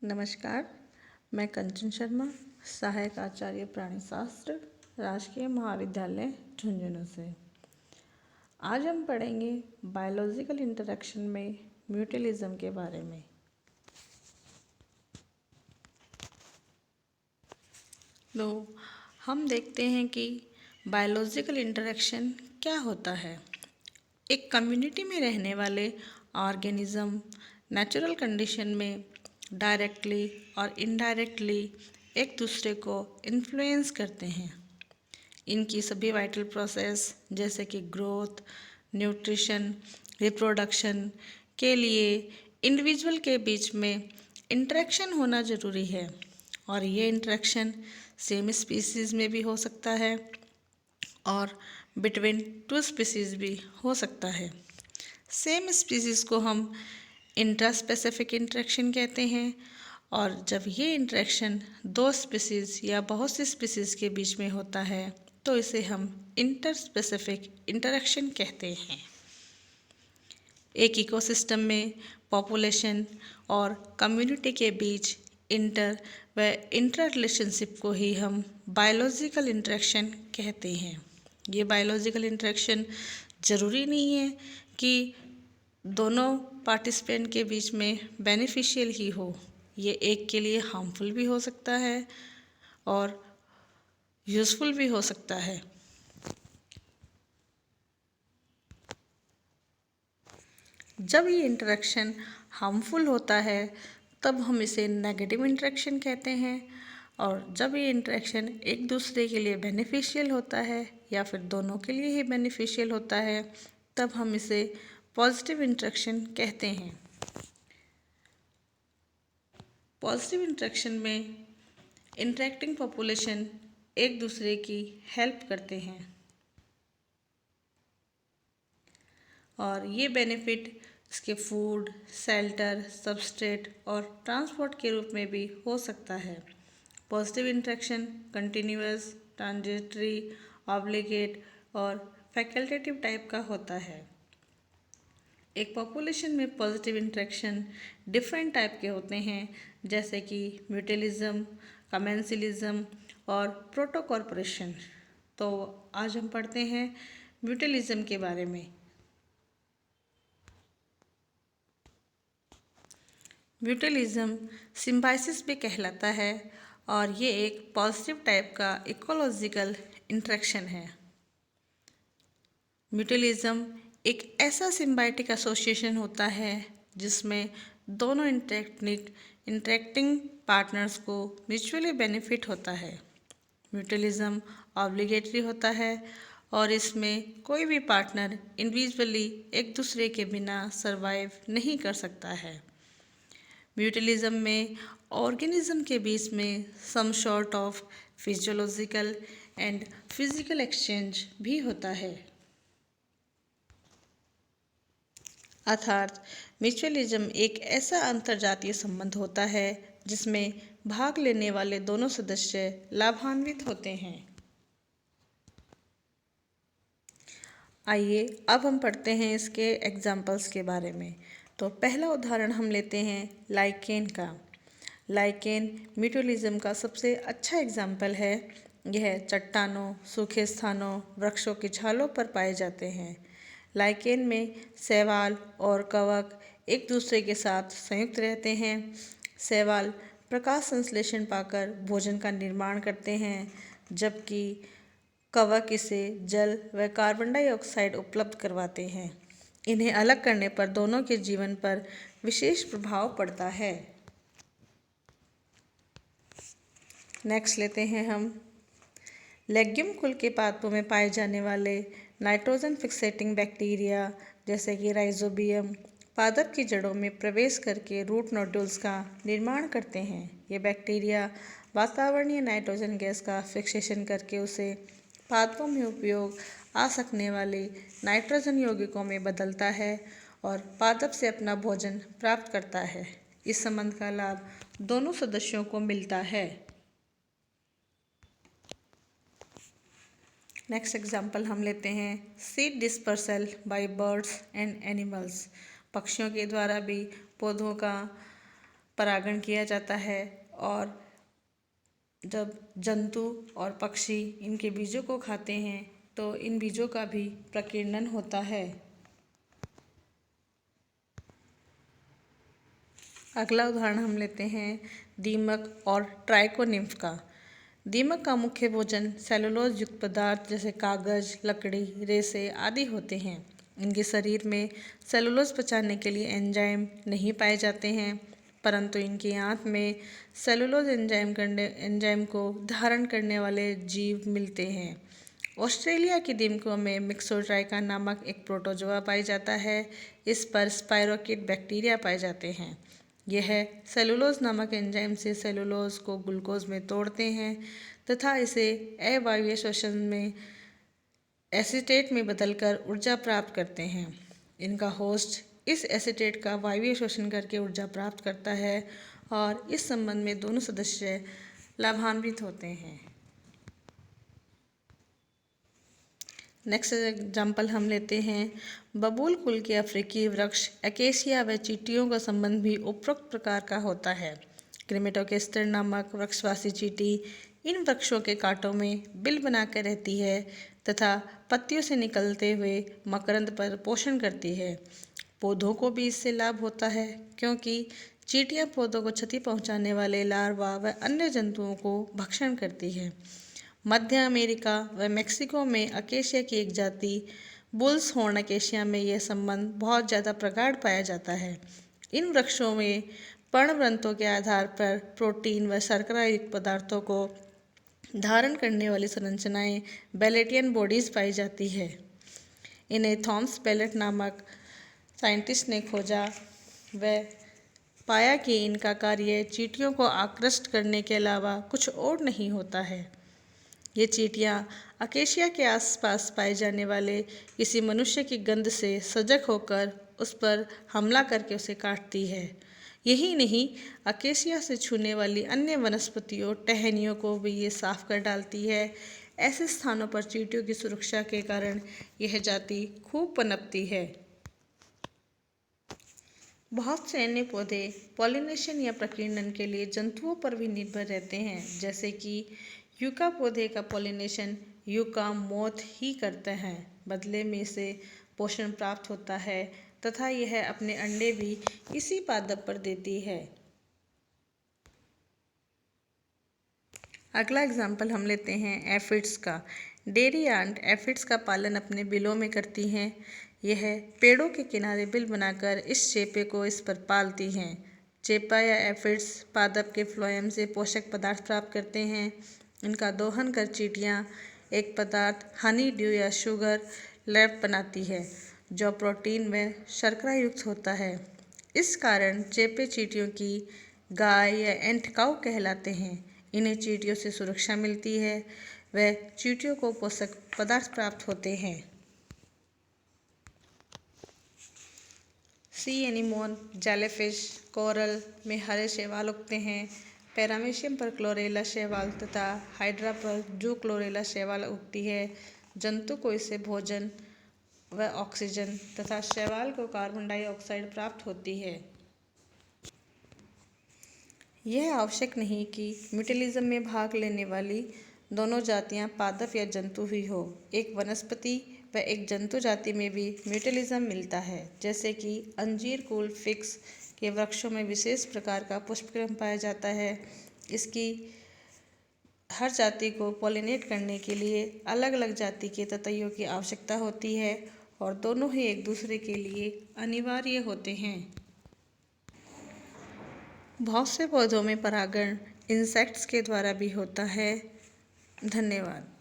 नमस्कार, मैं कंचन शर्मा, सहायक आचार्य प्राणी शास्त्र, राजकीय महाविद्यालय झुंझुनू से। आज हम पढ़ेंगे बायोलॉजिकल इंटरेक्शन में म्यूचुअलिज्म के बारे में। तो हम देखते हैं कि बायोलॉजिकल इंटरेक्शन क्या होता है। एक कम्युनिटी में रहने वाले ऑर्गेनिज्म नेचुरल कंडीशन में डायरेक्टली और इनडायरेक्टली एक दूसरे को इन्फ्लुएंस करते हैं। इनकी सभी वाइटल प्रोसेस जैसे कि ग्रोथ, न्यूट्रिशन, रिप्रोडक्शन के लिए इंडिविजुअल के बीच में इंटरेक्शन होना ज़रूरी है और ये इंटरेक्शन सेम स्पीसीज़ में भी हो सकता है और बिटवीन टू स्पीसीज़ भी हो सकता है। सेम स्पीसीज़ को हम इंट्रास्पेसिफिक इंटरेक्शन कहते हैं और जब ये इंटरेक्शन दो स्पीसीज़ या बहुत सी स्पीसीज़ के बीच में होता है तो इसे हम इंटरस्पेसिफिक इंटरेक्शन कहते हैं। एक इकोसिस्टम में पॉपुलेशन और कम्युनिटी के बीच इंटर रिलेशनशिप को ही हम बायोलॉजिकल इंटरेक्शन कहते हैं। ये बायोलॉजिकल इंटरेक्शन ज़रूरी नहीं है कि दोनों पार्टिसिपेंट के बीच में बेनिफिशियल ही हो, ये एक के लिए हार्मफुल भी हो सकता है और यूज़फुल भी हो सकता है। जब ये इंटरेक्शन हार्मफुल होता है तब हम इसे नेगेटिव इंटरेक्शन कहते हैं और जब ये इंटरेक्शन एक दूसरे के लिए बेनिफिशियल होता है या फिर दोनों के लिए ही बेनिफिशियल होता है तब हम इसे पॉजिटिव इंटरेक्शन कहते हैं। पॉजिटिव इंटरेक्शन में इंटरेक्टिंग पॉपुलेशन एक दूसरे की हेल्प करते हैं और ये बेनिफिट इसके फूड, शेल्टर, सबस्ट्रेट और ट्रांसपोर्ट के रूप में भी हो सकता है। Positive interaction continuous, transitory, obligate और फैकल्टेटिव टाइप का होता है। एक पॉपुलेशन में पॉजिटिव इंटरेक्शन डिफरेंट टाइप के होते हैं जैसे कि म्यूचुअलिज्म, कमेंसलिज्म और प्रोटोकॉर्पोरेशन। तो आज हम पढ़ते हैं म्यूचुअलिज्म के बारे में। म्यूचुअलिज्म सिम्बाइसिस भी कहलाता है और ये एक पॉजिटिव टाइप का इकोलॉजिकल इंटरेक्शन है। म्यूचुअलिज्म एक ऐसा सिम्बायोटिक एसोसिएशन होता है जिसमें दोनों इंटरेक्टिंग पार्टनर्स को म्यूचुअली बेनिफिट होता है। म्यूचुअलिज्म ऑब्लिगेटरी होता है और इसमें कोई भी पार्टनर इंडिविजुअली एक दूसरे के बिना सरवाइव नहीं कर सकता है। म्यूचुअलिज्म में ऑर्गेनिज्म के बीच में some sort of physiological and physical exchange भी होता है। अर्थात म्यूचुअलिज्म एक ऐसा अंतर्जातीय संबंध होता है जिसमें भाग लेने वाले दोनों सदस्य लाभान्वित होते हैं। आइए अब हम पढ़ते हैं इसके एग्जाम्पल्स के बारे में। तो पहला उदाहरण हम लेते हैं लाइकेन का। लाइकेन म्यूचुअलिज्म का सबसे अच्छा एग्जाम्पल है। यह चट्टानों, सूखे स्थानों, वृक्षों की छालों पर पाए जाते हैं। लाइकेन में शैवाल और कवक एक दूसरे के साथ संयुक्त रहते हैं। शैवाल प्रकाश संश्लेषण पाकर भोजन का निर्माण करते हैं जबकि कवक इसे जल व कार्बन डाइऑक्साइड उपलब्ध करवाते हैं। इन्हें अलग करने पर दोनों के जीवन पर विशेष प्रभाव पड़ता है। नेक्स्ट लेते हैं हम लेग्यूम कुल के पादपों में पाए जाने वाले नाइट्रोजन फिक्सेटिंग बैक्टीरिया जैसे कि राइजोबियम पादप की जड़ों में प्रवेश करके रूट नोड्यूल्स का निर्माण करते हैं। ये बैक्टीरिया वातावरणीय नाइट्रोजन गैस का फिक्सेशन करके उसे पादपों में उपयोग आ सकने वाले नाइट्रोजन यौगिकों में बदलता है और पादप से अपना भोजन प्राप्त करता है। इस संबंध का लाभ दोनों सदस्यों को मिलता है। नेक्स्ट एग्जाम्पल हम लेते हैं seed dispersal bye birds and animals. पक्षियों के द्वारा भी पौधों का परागण किया जाता है और जब जंतु और पक्षी इनके बीजों को खाते हैं तो इन बीजों का भी प्रकीर्णन होता है। अगला उदाहरण हम लेते हैं दीमक और ट्राइकोनिम्फ का। दीमक का मुख्य भोजन सेलुलोज युक्त पदार्थ जैसे कागज, लकड़ी, रेसे आदि होते हैं। इनके शरीर में सेलुलोज पचाने के लिए एंजाइम नहीं पाए जाते हैं, परंतु इनकी आंत में सेलुलोज एंजाइम को धारण करने वाले जीव मिलते हैं। ऑस्ट्रेलिया की दीमकों में मिक्सोट्राइका नामक एक प्रोटोजोआ पाया जाता है। इस पर स्पाइरोकीट बैक्टीरिया पाए जाते हैं। यह सेलुलोज नामक एंजाइम से सेलुलोज को ग्लूकोज में तोड़ते हैं तथा इसे अवायवीय श्वसन में एसीटेट में बदलकर ऊर्जा प्राप्त करते हैं। इनका होस्ट इस एसीटेट का वायवीय शोषण करके ऊर्जा प्राप्त करता है और इस संबंध में दोनों सदस्य लाभान्वित होते हैं। नेक्स्ट एग्जाम्पल हम लेते हैं बबूल कुल के अफ्रीकी वृक्ष एकेशिया व चींटियों का संबंध भी उपरोक्त प्रकार का होता है। क्रिमेटोकेस्टर नामक वृक्षवासी चींटी इन वृक्षों के कांटों में बिल बनाकर रहती है तथा पत्तियों से निकलते हुए मकरंद पर पोषण करती है। पौधों को भी इससे लाभ होता है क्योंकि चींटियां पौधों को क्षति पहुंचाने वाले लार्वा व अन्य जंतुओं को भक्षण करती है। मध्य अमेरिका व मेक्सिको में अकेशिया की एक जाति बुल्स हॉर्न अकेशिया में यह संबंध बहुत ज़्यादा प्रगाढ़ पाया जाता है। इन वृक्षों में पर्णवृंतों के आधार पर प्रोटीन व शर्करा युक्त पदार्थों को धारण करने वाली संरचनाएं बेलेटियन बॉडीज पाई जाती है। इन्हें थॉमस बेलेट नामक साइंटिस्ट ने खोजा व पाया कि इनका कार्य चींटियों को आकृष्ट करने के अलावा कुछ और नहीं होता है। ये चींटियां अकेशिया के आसपास पाए जाने वाले किसी मनुष्य की गंध से सजग होकर उस पर हमला करके उसे काटती है। यही नहीं, अकेशिया से छूने वाली अन्य वनस्पतियों टहनियों को भी ये साफ कर डालती है। ऐसे स्थानों पर चींटियों की सुरक्षा के कारण यह जाति खूब पनपती है। बहुत से अन्य पौधे पॉलिनेशन या प्रकीर्णन के लिए जंतुओं पर भी निर्भर रहते हैं, जैसे कि यूका पौधे का पॉलिनेशन यूका मोथ ही करते हैं। बदले में इसे पोषण प्राप्त होता है तथा यह अपने अंडे भी इसी पादप पर देती है। अगला एग्जाम्पल हम लेते हैं एफिड्स का। डेयरी आंट एफिड्स का पालन अपने बिलों में करती हैं। यह पेड़ों के किनारे बिल बनाकर इस चेपे को इस पर पालती हैं। चेपा या एफिड्स पादप के फ्लोएम से पोषक पदार्थ प्राप्त करते हैं। इनका दोहन कर चींटियां एक पदार्थ हनी ड्यू या शुगर लैप बनाती है जो प्रोटीन व शर्करा युक्त होता है। इस कारण चेपे चींटियों की गाय या एंट काऊ कहलाते हैं। इन्हें चींटियों से सुरक्षा मिलती है व चींटियों को पोषक पदार्थ प्राप्त होते हैं। सी एनीमोन, जेलीफिश, कोरल में हरे शैवाल उगते हैं। पैरामीशियम पर क्लोरेला शैवाल तथा हाइड्रा पर जू क्लोरेला शैवाल उगती है। जंतु को इससे भोजन व ऑक्सीजन तथा शैवाल को कार्बन डाइऑक्साइड प्राप्त होती है। यह आवश्यक नहीं कि म्यूटेलिज्म में भाग लेने वाली दोनों जातियां पादप या जंतु ही हो। एक वनस्पति व एक जंतु जाति में भी म्यूटेलिज्म मिलता है, जैसे कि अंजीर कुल फिक्स के वृक्षों में विशेष प्रकार का पुष्पक्रम पाया जाता है। इसकी हर जाति को पॉलिनेट करने के लिए अलग अलग जाति के ततैयों की आवश्यकता होती है और दोनों ही एक दूसरे के लिए अनिवार्य होते हैं। बहुत से पौधों में परागण इंसेक्ट्स के द्वारा भी होता है। धन्यवाद।